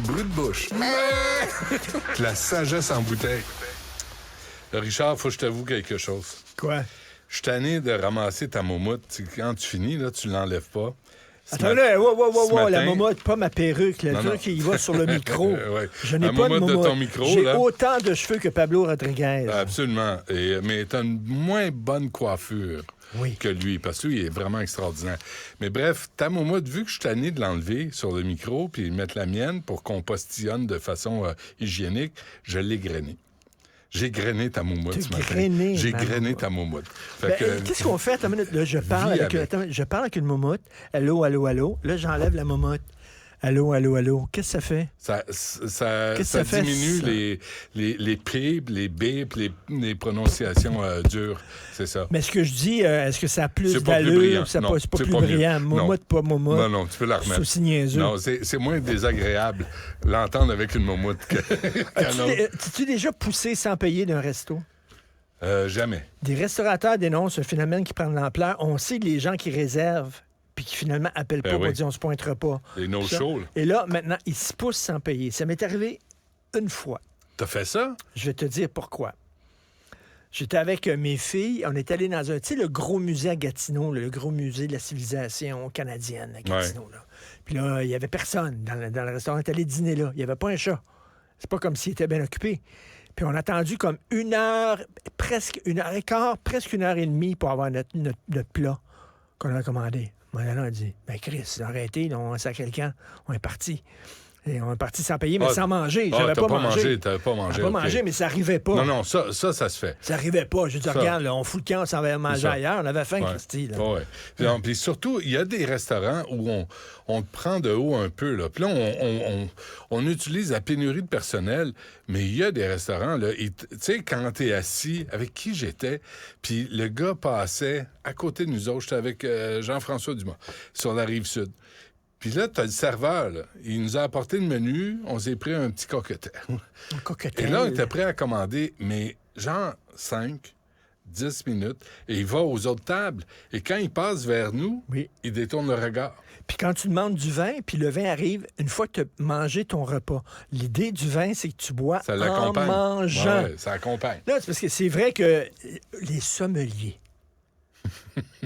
bruit de bouche. La sagesse en bouteille. Richard, faut que je t'avoue quelque chose. Quoi? Je suis tanné de ramasser ta moumoute. Quand tu finis, là, tu l'enlèves pas. Attends, là, wow, la matin- moumoute, pas ma perruque, le Non, truc non. qui va sur le micro. Ouais. Je n'ai La pas de moumoute de moumoute. ton micro, J'ai là. autant de cheveux que Pablo Rodriguez. Absolument. Mais t'as une moins bonne coiffure Oui. que lui, parce que lui, il est vraiment extraordinaire. Mais bref, ta moumoute, vu que je suis tanné de l'enlever sur le micro puis mettre la mienne pour qu'on postillonne de façon hygiénique, je l'ai grainé. J'ai grainé ta moumoute ce matin. J'ai ma grainé moumoute. ta moumoute. Fait Ben, que, qu'est-ce qu'on fait? Attends une minute. Là, je parle vis avec, avec. attends, je parle avec une moumoute. Allô, allô, allô. Là, j'enlève la moumoute. Allô, allô, allô. Qu'est-ce que ça fait? ça Qu'est-ce que ça fait, diminue ça? les P, les B, puis les prononciations dures. C'est ça. Mais ce que je dis, est-ce que ça a plus C'est pas plus d'allure? brillant. C'est Non, pas, c'est pas c'est plus pas mieux. brillant. Moumoute, pas moumoute. Non, non, tu peux la C'est remettre. aussi niaiseux. Non, c'est moins désagréable l'entendre avec une moumoute qu'un autre. As-tu déjà poussé sans payer d'un resto? Jamais. Des restaurateurs dénoncent un phénomène qui prend de l'ampleur. On sait que les gens qui réservent puis qui finalement appellent pas Ben pour oui. dire on se pointera pas. Les no-shows, là. Et là, maintenant, ils se poussent sans payer. Ça m'est arrivé une fois. T'as fait ça? Je vais te dire pourquoi. J'étais avec mes filles. On est allé dans un, tu sais, le gros musée à Gatineau, le gros musée de la civilisation canadienne à Gatineau. Là. Puis là, il y avait personne dans le restaurant. On est allé dîner là. Il n'y avait pas un chat. C'est pas comme s'il était bien occupé. Puis on a attendu comme presque 1h15, presque 1h30 pour avoir notre plat qu'on avait commandé. Moi, là, on a dit, ben Chris, arrêtez, là, on sait à quelqu'un, on est parti. Et on est parti sans payer, mais sans manger. J'avais t'as pas mangé. T'avais pas mangé. J'avais pas ok. mangé, mais ça arrivait pas. Non, ça se fait. Ça arrivait pas. Je dis, regarde, là, on fout le camp, on s'en va manger ça. ailleurs. On avait faim, Ouais. Christy. Là. Ouais. Puis surtout, il y a des restaurants où on te prend de haut un peu. Là. Puis là, on utilise la pénurie de personnel, mais il y a des restaurants, là, tu sais, quand t'es assis, avec qui j'étais, puis le gars passait à côté de nous autres, j'étais avec Jean-François Dumas, sur la Rive-Sud. Puis là, t'as le serveur, là. Il nous a apporté le menu, on s'est pris un petit coquetel. Un coquetel. Et là, on était prêt à commander, mais genre 5, 10 minutes, et il va aux autres tables. Et quand il passe vers nous, Oui. il détourne le regard. Puis quand tu demandes du vin, puis le vin arrive une fois que tu as mangé ton repas. L'idée du vin, c'est que tu bois Ça en l'accompagne. mangeant. Ouais, ça accompagne. Là, c'est parce que c'est vrai que les sommeliers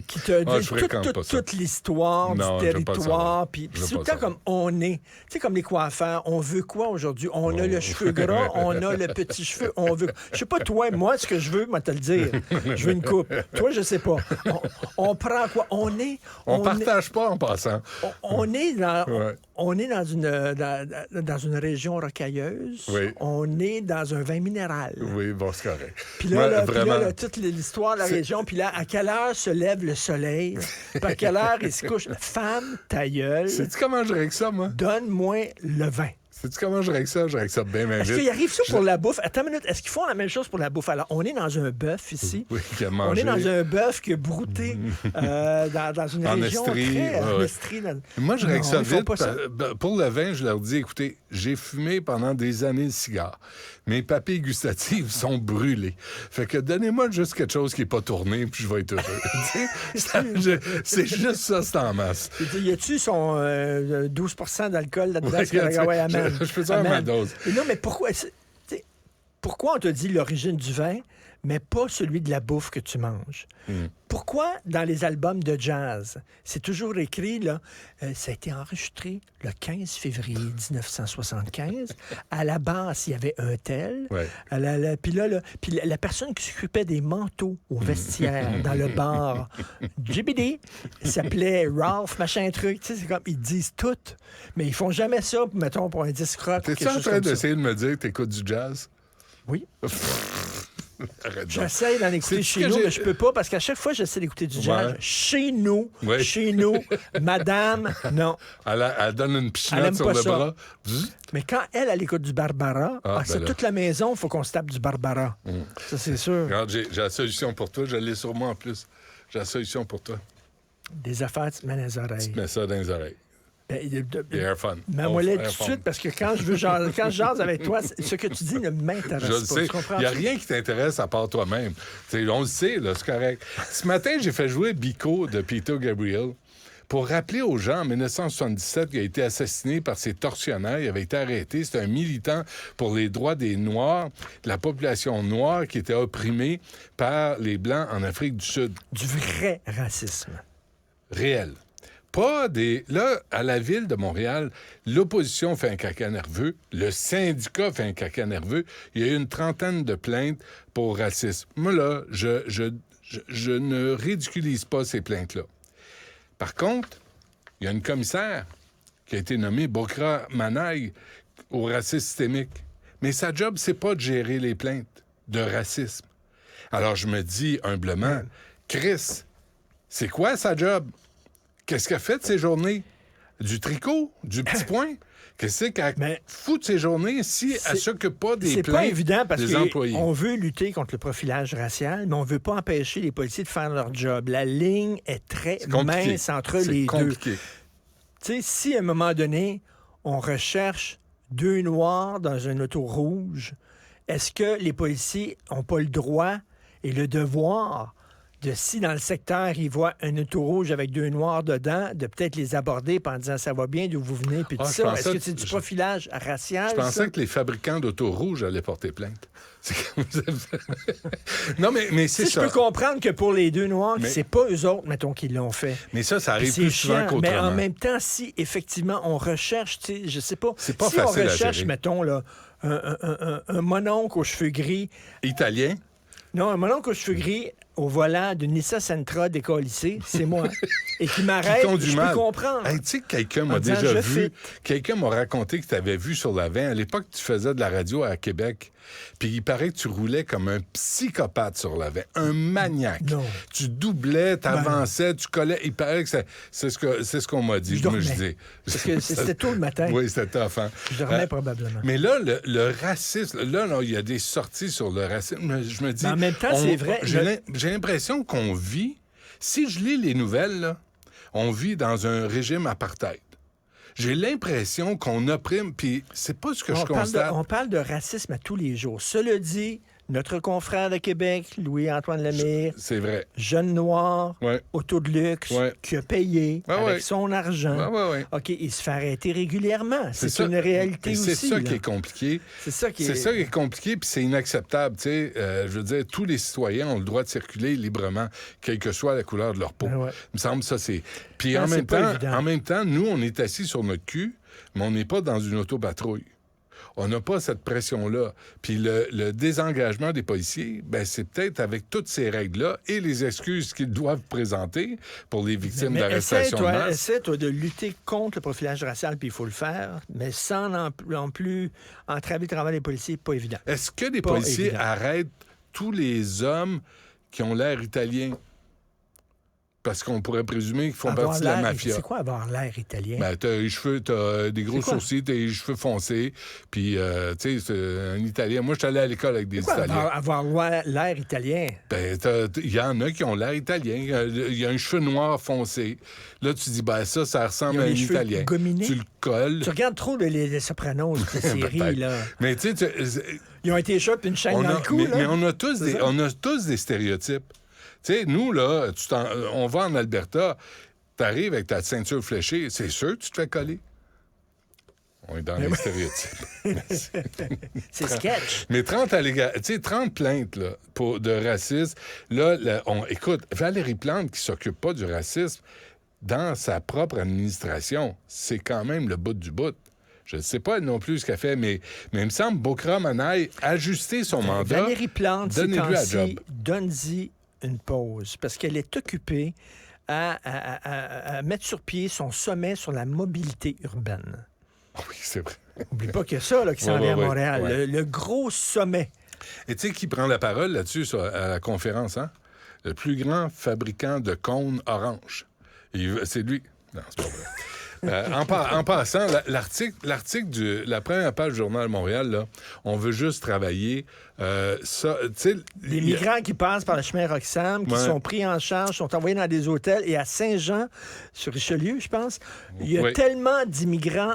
qui te disent je fréquente pas ça. toute l'histoire Non, du j'aime pas le territoire, savoir. puis J'aime c'est tout pas le temps le comme on est. Tu sais, comme les coiffeurs, on veut quoi aujourd'hui? On a le cheveu gras, on a le petit cheveu, on veut... Je sais pas toi, moi, ce que je veux, moi, te le dire. Je veux une coupe. Toi, je sais pas. On prend quoi? On est- partage pas en passant. on est dans, Ouais. on est dans une région rocailleuse. Oui. On est dans un vin minéral. Oui, bon, c'est correct. Puis là, Moi, là, puis là, vraiment, là, toute l'histoire de la région. Puis là, à quelle heure se lève le soleil? Puis à quelle heure il se couche? Femme, ta gueule, sais-tu comment je règle ça, moi? donne-moi le vin. Sais-tu comment je règle ça? Je règle ça bien Est-ce vite. qu'il arrive ça pour la bouffe? Attends une minute. Est-ce qu'ils font la même chose pour la bouffe? Alors, on est dans un bœuf ici. Oui, qui a On mangé. est dans un bœuf qui est brouté dans une En région Estrie, très... ouais, en ouais. Estrie, là. Moi, je règle Non, ça ils font vite. pas ça. Pour le vin, je leur dis, écoutez, j'ai fumé pendant des années le cigare. Mes papilles gustatives sont brûlées. Fait que donnez-moi juste quelque chose qui n'est pas tourné, puis je vais être heureux. Tu sais, c'est juste ça, c'est en masse. Y a-tu son 12 d'alcool là-dedans? Ouais, Est-ce que- ouais, amen. je peux dire ma Amen. dose. Et non, mais pourquoi... Pourquoi on te dit l'origine du vin, mais pas celui de la bouffe que tu manges? Pourquoi, dans les albums de jazz, c'est toujours écrit, là, ça a été enregistré le 15 février 1975. À la basse, il y avait un tel. Ouais. Puis là, puis la personne qui s'occupait des manteaux au vestiaire dans le bar, GBD, s'appelait Ralph, machin truc. Tu sais, c'est comme, ils disent tout, mais ils font jamais ça, mettons, pour un disque rock. T'es-tu quelque en chose train comme ça. d'essayer de me dire que t'écoutes du jazz? Oui. Arrête donc. J'essaie d'en écouter C'est chez ce que nous, j'ai- mais je peux pas parce qu'à chaque fois, j'essaie d'écouter du jazz. Ouais. Chez nous, Ouais. madame, non. Elle donne une Elle pichenette aime sur pas le ça. bras. Bzzz. Mais quand elle écoute du Barbara, Ah, c'est ben là. toute la maison, il faut qu'on se tape du Barbara. Ça, c'est sûr. Regarde, j'ai la solution pour toi. Je l'ai sur moi en plus. J'ai la solution pour toi. Des affaires, tu te mets dans les oreilles. Mets ça dans les oreilles. Ben, Et air fun. mets-moi là tout Air de fun. suite parce que quand je jase avec toi, ce que tu dis ne m'intéresse Je pas. le sais. Tu comprends? Il n'y a rien qui t'intéresse à part toi-même. T'sais, on le sait, là, c'est correct. Ce matin, j'ai fait jouer Bico de Peter Gabriel pour rappeler aux gens, en 1977, qu'il a été assassiné par ses tortionnaires. Il avait été arrêté. C'était un militant pour les droits des Noirs, la population noire qui était opprimée par les Blancs en Afrique du Sud. Du vrai racisme. Réel. Pas des... Là, à la Ville de Montréal, l'opposition fait un caca nerveux, le syndicat fait un caca nerveux. Il y a eu une 30aine de plaintes pour racisme. Moi, là, je ne ridiculise pas ces plaintes-là. Par contre, il y a une commissaire qui a été nommée, Bokra Manaï, au racisme systémique. Mais sa job, c'est pas de gérer les plaintes de racisme. Alors, je me dis humblement, Chris, c'est quoi sa job? Qu'est-ce qu'elle fait de ses journées? Du tricot? Du petit point? Qu'est-ce qu'elle fout de ses journées si elle ne s'occupe pas des plaintes des employés? C'est pas évident parce qu'on veut lutter contre le profilage racial, mais on ne veut pas empêcher les policiers de faire leur job. La ligne est très mince entre les deux. Tu sais, si à un moment donné, on recherche 2 Noirs dans un auto rouge, est-ce que les policiers n'ont pas le droit et le devoir de si dans le secteur, ils voient un auto rouge avec 2 Noirs dedans, de peut-être les aborder en disant « ça va bien, d'où vous venez », puis tout ça. Est-ce que c'est du profilage racial? Je pensais que les fabricants d'auto rouges allaient porter plainte. Non, mais c'est ça. Je peux comprendre que pour les 2 Noirs, c'est pas eux autres, mettons, qui l'ont fait. Mais ça arrive plus souvent qu'autrement. Mais en même temps, si effectivement on recherche, tu sais, je sais pas, c'est pas si facile on recherche, à gérer. Mettons, là, un mononcle aux cheveux gris. Italien? Non, un mononcle aux cheveux gris au volant d'une Nissan Sentra décollissée, c'est moi. Et qui m'arrête, je peux comprendre. Hey, tu sais, quelqu'un m'a déjà vu, quelqu'un m'a raconté que tu avais vu sur la 20. À l'époque, tu faisais de la radio à Québec. Puis il paraît que tu roulais comme un psychopathe sur la 20, un maniaque. Non. Tu doublais, tu avançais, tu collais. Il paraît que c'est ce qu'on m'a dit. Je dormais. Parce que c'était tôt le matin. Oui, c'était tough. Hein? Je dormais probablement. Mais là, le racisme, là, il y a des sorties sur le racisme. Je me dis... Mais en même temps, c'est vrai. J'ai l'impression qu'on vit... Si je lis les nouvelles, là, on vit dans un régime apartheid. J'ai l'impression qu'on opprime, puis c'est pas ce que je constate. On parle de racisme à tous les jours. Cela dit, notre confrère de Québec, Louis-Antoine Lemire, c'est vrai. Jeune noir, auto de luxe, qui a payé avec son argent. OK, il se fait arrêter régulièrement. C'est une réalité aussi. C'est ça qui est compliqué. C'est ça qui est compliqué, puis c'est inacceptable. Tu sais, je veux dire, tous les citoyens ont le droit de circuler librement, quelle que soit la couleur de leur peau. Il me semble que ça, c'est... Puis en même temps, nous, on est assis sur notre cul, mais on n'est pas dans une autopatrouille. On n'a pas cette pression-là. Puis le désengagement des policiers, c'est peut-être avec toutes ces règles-là et les excuses qu'ils doivent présenter pour les victimes d'arrestation de masse. Essaie, toi, de lutter contre le profilage racial, puis il faut le faire, mais sans non plus entraver le travail des policiers, pas évident. Est-ce que les policiers arrêtent tous les hommes qui ont l'air italiens? Parce qu'on pourrait présumer qu'ils font partie de la mafia. C'est quoi avoir l'air italien? T'as les cheveux, t'as des gros sourcils, t'as les cheveux foncés, puis, tu sais, c'est un Italien. Moi, je suis allé à l'école avec des Italiens. Avoir l'air italien? Il y en a qui ont l'air italien. Il y a un cheveu noir foncé. Là, tu dis, ça ressemble à un Italien. Gominés. Tu le colles. Tu regardes trop les Sopranos, cette série, là. Mais tu sais... Ils ont un t-shirt et une chaîne dans le cou, là. Mais on a tous des stéréotypes. Tu sais, nous, là, on va en Alberta, t'arrives avec ta ceinture fléchée, c'est sûr que tu te fais coller. On est dans les stéréotypes. C'est sketch. Mais 30 plaintes là, de racisme. Là, écoute, Valérie Plante, qui s'occupe pas du racisme dans sa propre administration, c'est quand même le bout du bout. Je ne sais pas non plus ce qu'elle fait, mais il me semble Bokra Manaï ajuster son mandat. Valérie Plante, donnez-lui la job. Donne-y une pause, parce qu'elle est occupée à mettre sur pied son sommet sur la mobilité urbaine. Oui, c'est vrai. N'oublie pas qu'il y a ça là, qui s'en vient à Montréal, le gros sommet. Et tu sais qui prend la parole là-dessus à la conférence, hein? Le plus grand fabricant de cônes orange. C'est lui. Non, c'est pas vrai. En passant, l'article de la première page du Journal de Montréal, là, on veut juste travailler les migrants qui passent par le chemin Roxham, qui sont pris en charge, sont envoyés dans des hôtels. Et à Saint-Jean, sur Richelieu, je pense, il y a tellement d'immigrants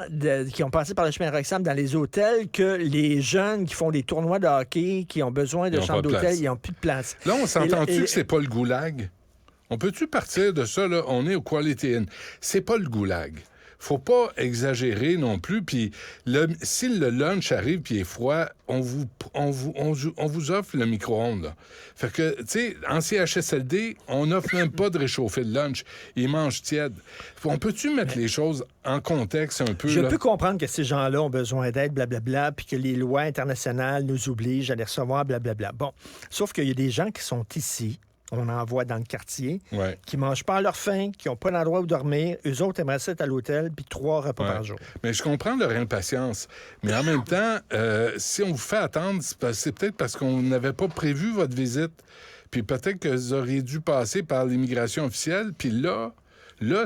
qui ont passé par le chemin Roxham dans les hôtels que les jeunes qui font des tournois de hockey, qui ont besoin de chambres d'hôtel, ils n'ont plus de place. Là, on s'entend-tu que c'est pas le goulag? On peut-tu partir de ça, là? On est au Quality Inn. C'est pas le goulag. Faut pas exagérer non plus. Puis si le lunch arrive puis est froid, on vous offre le micro-ondes. Là. Fait que, tu sais, en CHSLD, on n'offre même pas de réchauffer le lunch. Ils mangent tiède. On peut-tu mettre les choses en contexte un peu? Je là? peux comprendre que ces gens-là ont besoin d'aide, blablabla, puis que les lois internationales nous obligent à les recevoir, blablabla. Bon, sauf qu'il y a des gens qui sont ici, on en voit dans le quartier, qui mangent pas à leur faim, qui n'ont pas d'endroit où dormir. Eux autres aimeraient ça être à l'hôtel, puis 3 repas par jour. Mais je comprends leur impatience. Mais en même temps, si on vous fait attendre, c'est peut-être parce qu'on n'avait pas prévu votre visite. Puis peut-être que vous auriez dû passer par l'immigration officielle, puis là,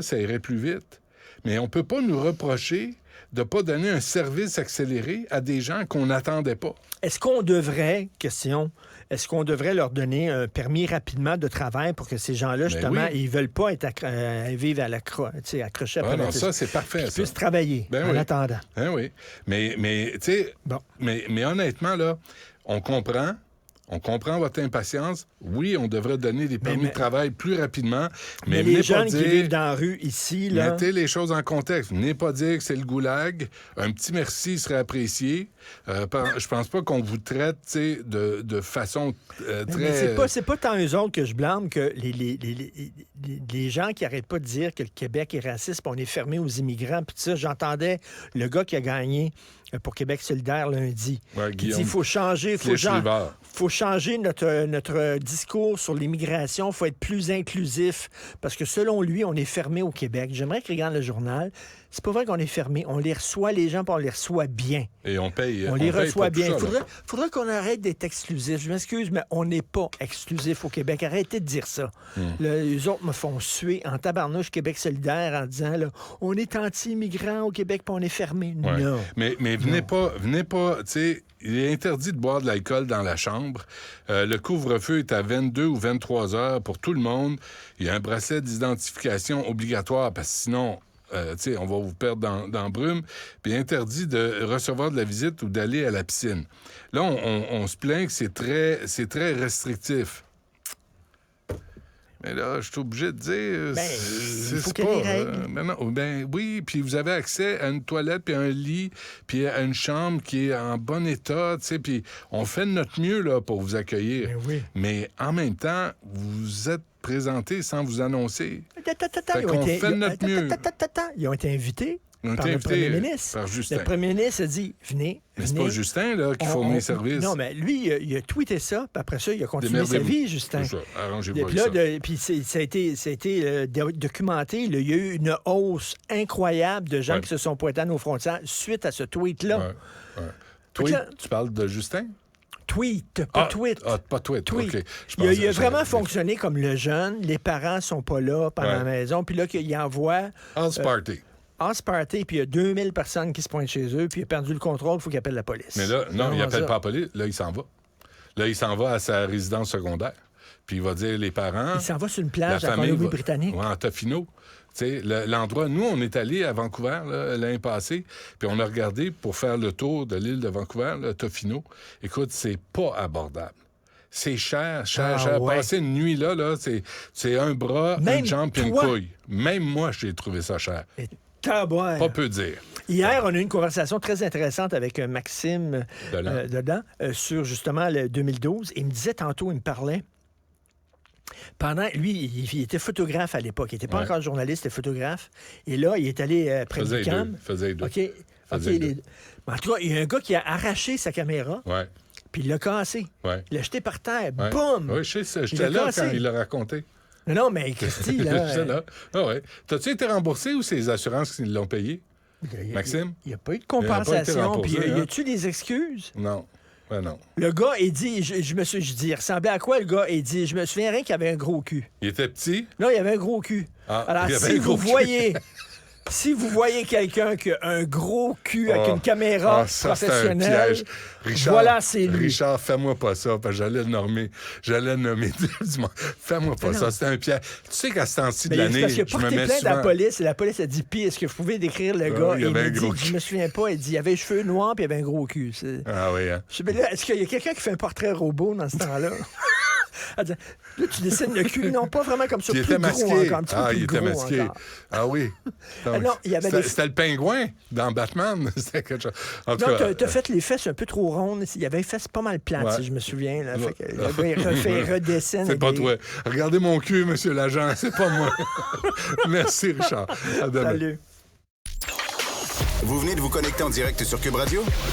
ça irait plus vite. Mais on peut pas nous reprocher de pas donner un service accéléré à des gens qu'on n'attendait pas. Est-ce qu'on devrait leur donner un permis rapidement de travail pour que ces gens-là, justement, ils veulent pas être vivre à accrochés après non, ça, c'est parfait, qu'ils puissent travailler en attendant. Ben oui. Mais tu sais, mais honnêtement, là, on comprend votre impatience. Oui, on devrait donner des permis de travail plus rapidement. Mais les jeunes qui vivent dans la rue ici, là... Mettez les choses en contexte. Venez pas dire que c'est le goulag. Un petit merci serait apprécié. Je pense pas qu'on vous traite de façon très... Mais c'est pas tant eux autres que je blâme que les gens qui arrêtent pas de dire que le Québec est raciste, puis on est fermé aux immigrants. Puis ça, j'entendais le gars qui a gagné pour Québec solidaire lundi. Qui dit qu'il faut changer, faut changer notre discours sur l'immigration, il faut être plus inclusif, parce que selon lui, on est fermé au Québec. J'aimerais qu'il regarde le journal. C'est pas vrai qu'on est fermé. On les reçoit, les gens, puis on les reçoit bien. Et on paye. On les reçoit bien. Il faudrait qu'on arrête d'être exclusif. Je m'excuse, mais on n'est pas exclusif au Québec. Arrêtez de dire ça. Les autres me font suer en tabarnouche Québec solidaire en disant là, on est anti-immigrants au Québec, puis on est fermé. Ouais. Non. Mais venez pas, tu sais, il est interdit de boire de l'alcool dans la chambre. Le couvre-feu est à 22 ou 23 heures pour tout le monde. Il y a un bracelet d'identification obligatoire, parce que sinon... on va vous perdre dans la brume, puis interdit de recevoir de la visite ou d'aller à la piscine. Là, on se plaint que c'est très restrictif. Mais là, je suis obligé de dire... il faut qu'il y ait des règles. Oui, puis vous avez accès à une toilette, puis à un lit, puis à une chambre qui est en bon état, tu sais, puis on fait de notre mieux là, pour vous accueillir. Mais en même temps, vous êtes présenté sans vous annoncer. On fait de notre mieux. Ils ont été invités par le premier ministre. Par Justin. Le premier ministre a dit, venez. Mais c'est pas Justin là, qui fournit les services. Non, mais lui, il a tweeté ça, puis après ça, il a continué sa vie, Justin. C'est ça, arrangez-vous avec ça. Puis ça a été documenté. Il y a eu une hausse incroyable de gens qui se sont pointés à nos frontières suite à ce tweet-là. Tweet, tu parles de Justin? Tweet, pas tweet. Pas tweet. OK. Il a vraiment fonctionné comme le jeune. Les parents sont pas là pendant la maison. Puis là, qu'il envoie... House party. House party, puis il y a 2000 personnes qui se pointent chez eux, puis il a perdu le contrôle, il faut qu'il appelle la police. Mais là, non, il appelle pas la police. Là, il s'en va. Là, il s'en va à sa résidence secondaire. Puis il va dire les parents... Il s'en va sur une plage à Colombie-Britannique. Oui, en Tofino. L'endroit, nous, on est allés à Vancouver l'année passée, puis on a regardé pour faire le tour de l'île de Vancouver, Tofino. Écoute, c'est pas abordable. C'est cher. Passer une nuit là, c'est un bras, une jambe puis une couille. Même moi, j'ai trouvé ça cher. Pas peu dire. Hier, on a eu une conversation très intéressante avec Maxime Delan sur justement le 2012. Il me disait tantôt, il me parlait. Lui, il était photographe à l'époque. Il n'était pas encore journaliste, il était photographe. Et là, il est allé près du cam. Faisait deux. OK. En tout cas, il y a un gars qui a arraché sa caméra. Puis il l'a cassé. Il l'a jeté par terre. Boum! Oui, j'étais là quand il l'a raconté. Non, mais Christy, là... J'étais là. T'as-tu été remboursé ou c'est les assurances qui l'ont payé? Maxime? Il n'y a pas eu de compensation. Puis y a-tu des excuses? Non. Ben non. Le gars, il dit, je dis, il ressemblait à quoi, le gars? Il dit, je me souviens rien qu'il avait un gros cul. Il était petit? Non, il avait un gros cul. Alors, si vous voyez quelqu'un qui a un gros cul avec une caméra professionnelle, Richard, voilà, c'est lui. Richard, fais-moi pas ça, parce que j'allais le nommer du monde. Fais-moi pas ça, c'était un piège. Tu sais qu'à ce temps-ci de l'année, je me mets plainte souvent... à la police, et la police a dit, puis est-ce que vous pouvez décrire le gars? Il avait un gros cul. Je me souviens pas, il dit, il avait les cheveux noirs, puis il avait un gros cul. Ah oui, hein? Est-ce qu'il y a quelqu'un qui fait un portrait robot dans ce temps-là? Elle disait, là, tu dessines le cul. Non, pas vraiment comme ça. Il plus était gros masqué. encore, un petit peu plus Il était gros masqué. encore. Ah oui. Non, il y avait C'était le pingouin dans Batman. C'était quelque chose. En tout non, cas, t'as fait les fesses un peu trop rondes. Il y avait les fesses pas mal plates, si je me souviens. Là. Fait que le gars, il redessine. C'est pas toi. Regardez mon cul, monsieur l'agent. C'est pas moi. Merci, Richard. À demain. Salut. Vous venez de vous connecter en direct sur Cube Radio?